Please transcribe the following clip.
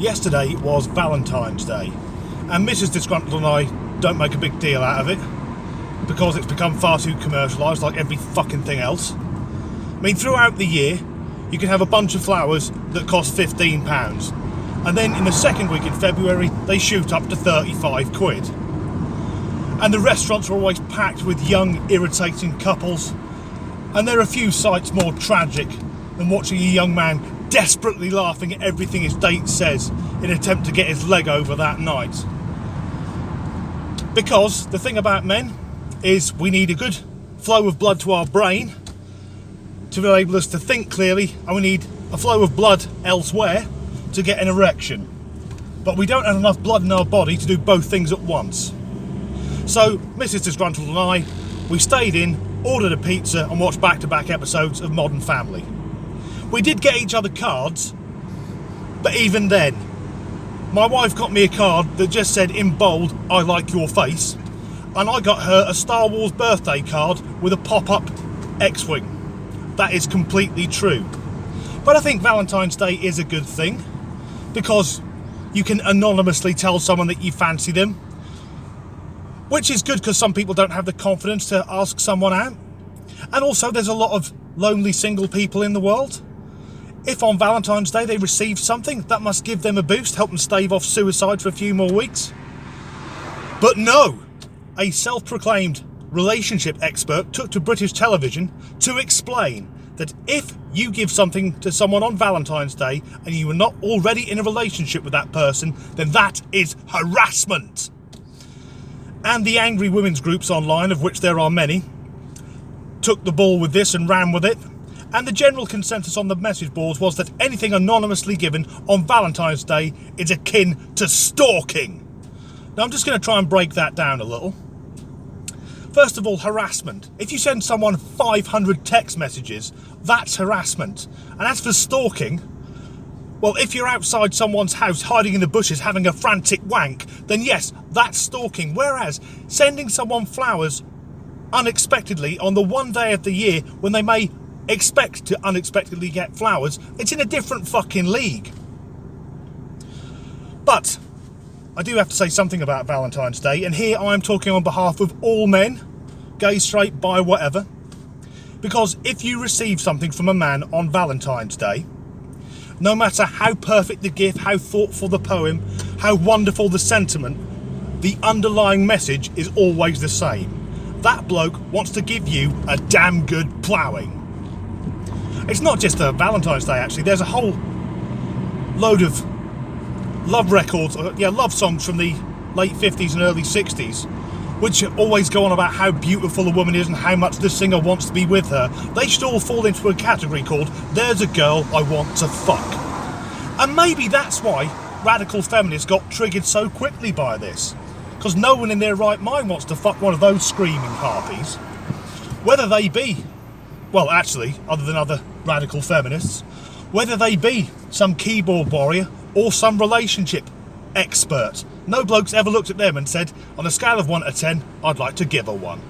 Yesterday was Valentine's Day, and Mrs. Disgruntled and I don't make a big deal out of it because it's become far too commercialised, like every fucking thing else. I mean, throughout the year, you can have a bunch of flowers that cost £15, and then in the second week in February, they shoot up to 35 quid. And the restaurants are always packed with young, irritating couples, and there are a few sights more tragic than watching a young man desperately laughing at everything his date says in an attempt to get his leg over that night. Because the thing about men is we need a good flow of blood to our brain to enable us to think clearly, and we need a flow of blood elsewhere to get an erection. But we don't have enough blood in our body to do both things at once. So Mrs. Disgruntled and I, we stayed in, ordered a pizza and watched back-to-back episodes of Modern Family. We did get each other cards, but even then, my wife got me a card that just said in bold, "I like your face," and I got her a Star Wars birthday card with a pop-up X-Wing. That is completely true. But I think Valentine's Day is a good thing, because you can anonymously tell someone that you fancy them, which is good because some people don't have the confidence to ask someone out. And also there's a lot of lonely single people in the world. If on Valentine's Day they receive something, that must give them a boost, help them stave off suicide for a few more weeks. But no, a self-proclaimed relationship expert took to British television to explain that if you give something to someone on Valentine's Day and you are not already in a relationship with that person, then that is harassment. And the angry women's groups online, of which there are many, took the ball with this and ran with it. And the general consensus on the message boards was that anything anonymously given on Valentine's Day is akin to stalking. Now I'm just going to try and break that down a little. First of all, harassment. If you send someone 500 text messages, that's harassment. And as for stalking, well, if you're outside someone's house hiding in the bushes having a frantic wank, then yes, that's stalking. Whereas sending someone flowers unexpectedly on the one day of the year when they may expect to unexpectedly get flowers, it's in a different fucking league. But I do have to say something about Valentine's Day, and here I am talking on behalf of all men, gay, straight, bi, whatever, because if you receive something from a man on Valentine's Day, no matter how perfect the gift, how thoughtful the poem, how wonderful the sentiment, the underlying message is always the same. That bloke wants to give you a damn good ploughing. It's not just a Valentine's Day, actually. There's a whole load of love records, love songs from the late 50s and early 60s, which always go on about how beautiful a woman is and how much the singer wants to be with her. They should all fall into a category called "There's a Girl I Want to Fuck." And maybe that's why radical feminists got triggered so quickly by this, because no one in their right mind wants to fuck one of those screaming harpies. Whether they be, well, actually, other than other radical feminists, whether they be some keyboard warrior or some relationship expert. No bloke's ever looked at them and said, on a scale of 1 to 10, I'd like to give her 1.